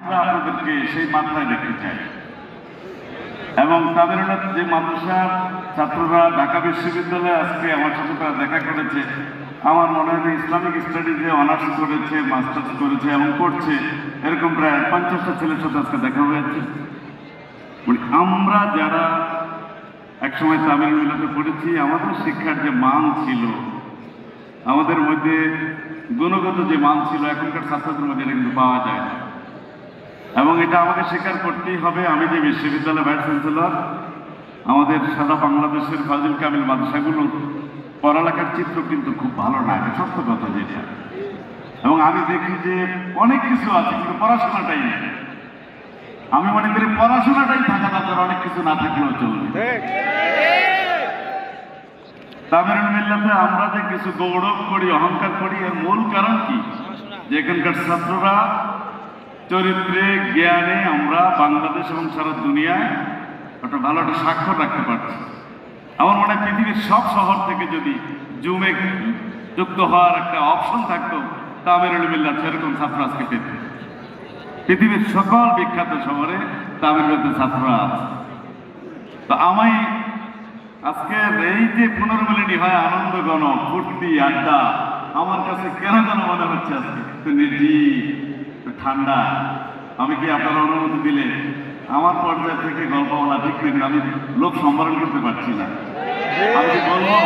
আপনাদেরকে সেই মাত্রায় দেখতে চাই। এবং তামিলনাড়ু যে মাদ্রাসার ছাত্ররা ঢাকা বিশ্ববিদ্যালয়ে আজকে আমার সাথে তারা দেখা করেছে, আমার মনে হয় ইসলামিক স্টাডিজে অনার্স করেছে, মাস্টার্স করেছে এবং করছে, এরকম প্রায় 50টা ছেলের সাথে আজকে দেখা হয়েছে। মানে আমরা যারা একসময় তামিলনাড়ুতে পড়েছি, আমাদের শিক্ষার যে মান ছিল, আমাদের মধ্যে গুণগত যে মান ছিল, এখনকার ছাত্রদের মধ্যে এটা কিন্তু পাওয়া যায় না। এবং এটা আমাকে স্বীকার করতেই হবে। আমি যে বিশ্ববিদ্যালয় ভাইস চ্যান্সেলর, আমাদের সারা বাংলাদেশের ফাজিল কামিল মাদ্রাসাগুলো পড়ালেখার চিত্র কিন্তু খুব ভালো না, এটা সত্য কথা যেটা। এবং আমি দেখি যে অনেক কিছু আছে কিন্তু পড়াশোনাটাই নেই। আমি মনে করি পড়াশোনাটাই থাকা দরকার, অনেক কিছু না থাকলেও চলবে। তামিল মিল্লাতে আমরা যে কিছু গৌরব করি, অহংকার করি, এর মূল কারণ কি? যে এখানকার ছাত্ররা চরিত্রে, জ্ঞানে আমরা বাংলাদেশ এবং সারা দুনিয়ায় একটা ভালো একটা স্বাক্ষর রাখতে পারছি। আমার মনে হয় পৃথিবীর সব শহর থেকে যদি জুমে যুক্ত হওয়ার একটা অপশন থাকতো, তামিল মিল্লাত সেরকম ছাত্র আজকে পেত। পৃথিবীর সকল বিখ্যাত শহরে তামিল মিল্লাতের ছাত্ররা আছে। তো আমি আজকে এই যে পুনর্মিলনী হয়, আনন্দ গণ ফুর্তি আড্ডা, আমার কাছে কেন যেন মনে হচ্ছে আজকে একটু নির্জীব, ঠান্ডা। আমি কি আপনারা অনুমতি দিলে আমার পর্যায় থেকে গল্প বলা ঠিক নেই, আমি লোক সম্বরণ করতে পারছি না। আমি কি বলবো?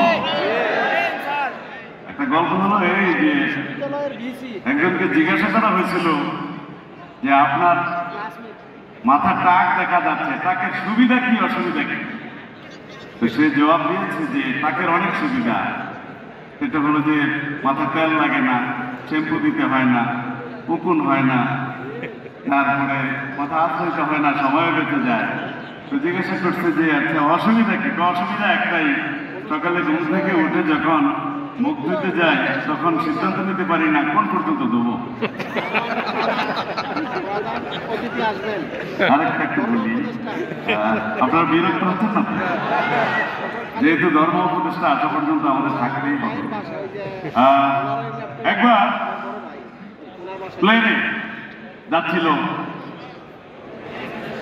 একটা গল্প হলো এই যে একজনকে জিজ্ঞাসা করা হয়েছিল যে আপনার মাথার টাক দেখা যাচ্ছে, টাকের সুবিধা কি অসুবিধা কি? তো সে জবাব দিয়েছে যে টাকের অনেক সুবিধা। সেটা হলো যে মাথা তেল লাগে না, শ্যাম্পু দিতে হয় না, উকুন হয় না, তারপরে মাথা আশ্রয়িত হয় না, সময় বেঁচে যায়। তো জিজ্ঞাসা করছে যে আচ্ছা অসুবিধা কি? অসুবিধা একটাই, সকালে ঘুম থেকে উঠে যখন মুখ ধুতে যায় তখন সিদ্ধান্ত নিতে পারি না কোন পর্যন্ত দেবো। আরেকটা একটু বলি, আপনারা বিরক্ত হচ্ছেন না? যেহেতু ধর্ম উপদেষ্টা আজ পর্যন্ত আমাদের থাকতেই হবে। একবার প্লেনে যাচ্ছিল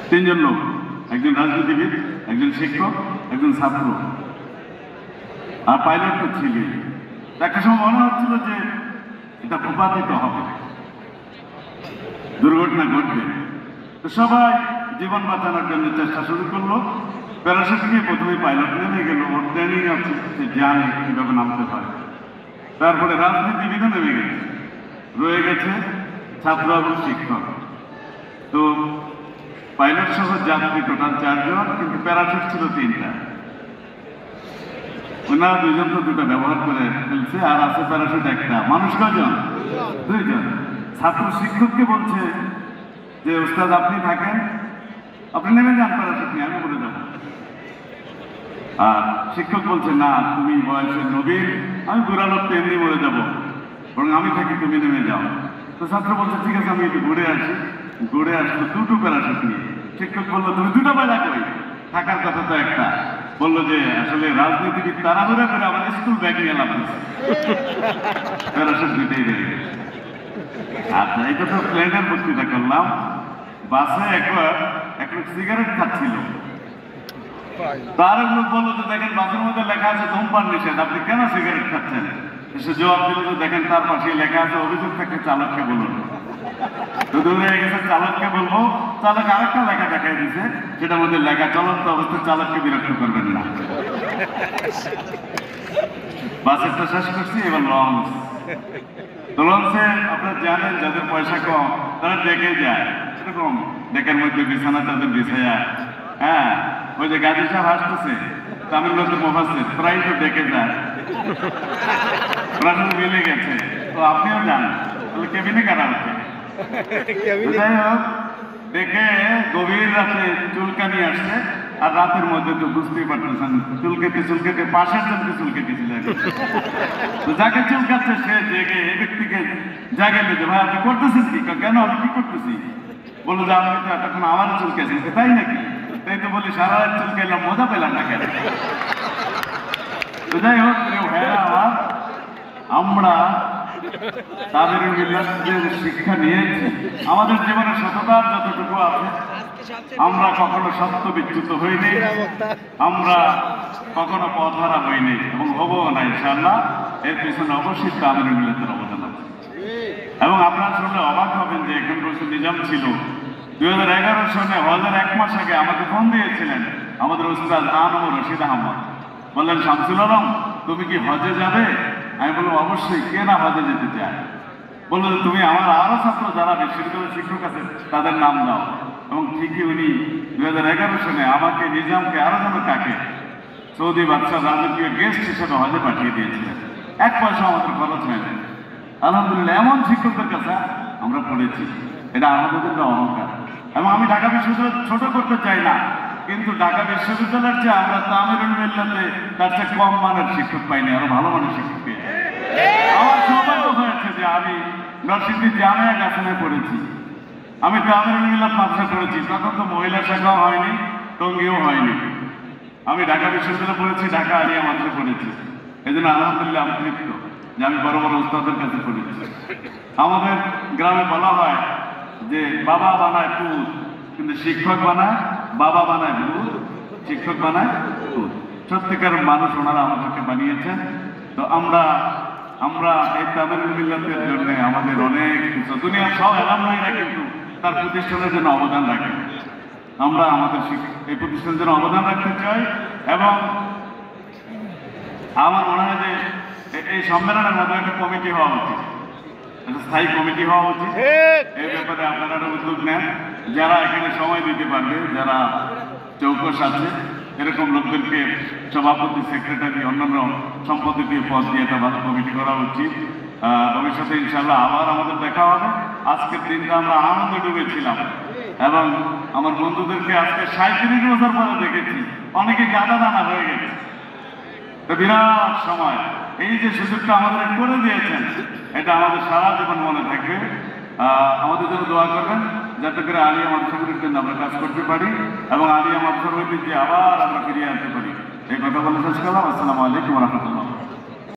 3 জন লোক, একজন রাজনীতিবিদ, একজন শিক্ষক, একজন ছাত্র, আর পাইলট তো ছিলই। একটা সময় মনে হচ্ছিল যে এটা ভূপাতিত হবে, দুর্ঘটনা ঘটবে। তো সবাই জীবন বাঁচানোর জন্য চেষ্টা শুরু করলো। প্যারাশুট নিয়ে প্রথমে পাইলট নেমে গেল, ওর ট্রেনিং আছে, সে জানে কিভাবে নামতে হয়। তারপরে রাজনীতিবিদও নেমে গেছে, রয়ে গেছে ছাত্র এবং শিক্ষক। তো পাইলট সহ যাত্রী টোটাল 4 জন, কিন্তু প্যারাশুট ছিল 3টা। ওনারা 2 জন তো 2টা ব্যবহার করে ফেলছে, আর আছে প্যারাশুট একটা। মানুষ কয়জন? 2 জন। ছাত্র শিক্ষককে বলছে যে উস্তাদ আপনি থাকেন, আপনি নেমে যান প্যারাশুট নিয়ে, আমি বলে যাবো। আর শিক্ষক বলছে না, তুমি বয়সের নবীন, আমি বুড়া লোক, এমনি বলে যাবো, বরং আমি থাকি, তুমি নেমে যাও। তো ছাত্র বলছে ঠিক আছে, আমি একটু ঘুরে আসি। ঘুরে আসলো 2টো প্যারাশুট নিয়ে। শিক্ষক বললো তুমি 2টা পাইলা কই? থাকার কথা তো একটা। বললো যে আসলে রাজনীতিবিদ তাড়াহুড়া করে আমার স্কুল ব্যাগ নিয়ে লাভ দিচ্ছে, প্যারাশুট 2টাই রয়ে গেছে। আচ্ছা, এটা তো প্লেনের বক্তৃতা করলাম। বাসে একবার এক লোক সিগারেট খাচ্ছিল। তার এক লোক বললো যে দেখেন বাসের মধ্যে লেখা আছে ধূমপান নিষেধ, আপনি কেন সিগারেট খাচ্ছেন? সে জবাব দিল যে দেখেন তার পাশে লেখা আছে অভিযোগ থাকলে চালককে বলুন। তো দূরে গেছে, চালককে বলবো। চালক আরেকটা লেখা দেখাই দিছে, সেটার মধ্যে লেখা চলন্ত অবস্থায় চালককে বিরক্ত করবেন না। বাসেরটা শেষ করছি, এবার লঞ্চ। তো লঞ্চে আপনারা জানেন যাদের পয়সা কম তারা ডেকে যায়, এরকম ডেকের মধ্যে বিছানা তাদের বিছায়া, হ্যাঁ, ওই যে গাজী সাহেব আসতেছে, তামিলনাড়ুতে মুফাসসির, প্রায় তো ডেকে যায়। ওরা সাথে মিলে গেছে, তো আপনিও যান, তাহলে কেবিনে কারা উঠে। যাই হোক, দেখে গভীর রাতে চুলকানি আসছে। আর রাতের মধ্যে তো বুঝতেই পারতেছেন, চুলকেটে পাশের জনকে চুলকেটেছিল। তো যাকে চুলকাচ্ছে সে জেগে এই ব্যক্তিকে জাগাইলে যে ভাই আপনি করতেছেন কি? কেন আমি কি করতেছি? বললো যে আমি তো এতক্ষণ আমার চুলকেছি। তাই নাকি? তাই তো বলি সারা রাত চুলকাইলাম, মজা পেলাম না কেন? তো যাই হোক, হ্যাঁ, আমরা তাদের মিল্লাতের শিক্ষা নিয়েছি, আমাদের জীবনে সততার যতটুকু আছে, আমরা কখনো সত্য বিচ্যুত হইনি, আমরা কখনো পথহারা হইনি এবং হবও না ইনশাআল্লাহ। এর পিছনে অবশ্যই তাদের মিল্লাতের অবদান আছে। এবং আপনারা শুনলে অবাক হবেন যে এখন বছর নিজাম ছিল 2011 সালে হজের 1 মাস আগে আমাকে ফোন দিয়েছিলেন আমাদের উস্তাদ আনম রশিদ আহমদ, বললেন শামসুল আলম তুমি কি হজে যাবে? আমি বললাম অবশ্যই, কে না হজে যেতে চায়। বললো যে তুমি আমার আরো ছাত্র যারা বিশ্ববিদ্যালয়ের শিক্ষক আছে তাদের নাম দাও। এবং ঠিকই উনি 2011 সালে আমাকে, নিজামকে, আরো যেন কাকে সৌদি বাদশাহ রাজকীয় গেস্ট হিসেবে হজে পাঠিয়ে দিয়েছিলেন। 1 পয়সা আমাদের খরচ হয়নি। আলহামদুলিল্লাহ, এমন শিক্ষকদের কাছে আমরা পড়েছি, এটা আমাদের জন্য অহংকার। এবং আমি ঢাকা বিশ্ববিদ্যালয় ছোট করতে চাই না, কিন্তু ঢাকা বিশ্ববিদ্যালয়ের চেয়ে আমরা তামিরুল মিল্লাতে তার চেয়ে কম মানের শিক্ষক পাইনি, আরো ভালো মানের শিক্ষক পেয়েছি। আমার সৌভাগ্য হয়েছে যে আমি নরসিংদী জামিয়া গাছানায় পড়েছি, আমি তামিরুল মিল্লাত মাদ্রাসা পড়েছি, তখন তো মহিলা শাখাও হয়নি, টঙ্গিও হয়নি। আমি ঢাকা বিশ্ববিদ্যালয়ে পড়েছি, ঢাকা আলিয়া মাদ্রাসা পড়েছি। এই জন্য আলহামদুলিল্লাহ আমি তৃপ্ত যে আমি বড় বড় উস্তাদের কাছে পড়েছি। আমাদের গ্রামে বলা হয় যে বাবা বানায় পুত, কিন্তু শিক্ষক বানায়, বাবা বানায় ভূত, শিক্ষক বানায় পুত। সত্যিকার মানুষ ওনারা আমাদেরকে বানিয়েছেন। তো আমরা এই তামিরুল মিল্লাতের জন্য আমাদের অনেক কিছু, দুনিয়ার সব এলামনাইরা কিন্তু তার প্রতিষ্ঠানের জন্য অবদান রাখে। আমরা আমাদের এই প্রতিষ্ঠানের জন্য অবদান রাখতে চাই। এবং আমার মনে হয় যে এই সম্মেলনের মধ্যে একটা কমিটি হওয়া উচিত, একটা স্থায়ী কমিটি হওয়া উচিত। এই ব্যাপারে আপনারা উদ্যোগ নেন, যারা এখানে সময় দিতে পারবে, যারা চৌকস আছে এরকম লোকদেরকে সভাপতি, সেক্রেটারি, অন্যান্য সম্পাদকীয় পদ দিয়ে একটা ভালো কমিটি করা উচিত। ভবিষ্যতে ইনশাল্লাহ আবার আমাদের দেখা হবে। আজকের দিনটা আমরা আনন্দে ডুবেছিলাম এবং আমার বন্ধুদেরকে আজকে 37 বছর পরে দেখেছি, অনেকে গাদা দানা হয়ে গেছে। বিরাট সময়, এই যে সুযোগটা আমাদের করে দিয়েছেন, এটা আমাদের সারা জীবন মনে থাকবে। আমাদের জন্য দোয়া করবেন যাতে করে আলিয়া মাদ্রাসাগুলির জন্য আমরা কাজ করতে পারি এবং আলিয়া মাদ্রাসার ঐতিহ্যে আবার আমরা ফিরিয়ে আনতে পারি। এই কথা বলে শেষ করলাম। আসসালামু আলাইকুম ওয়া রাহমাতুল্লাহ।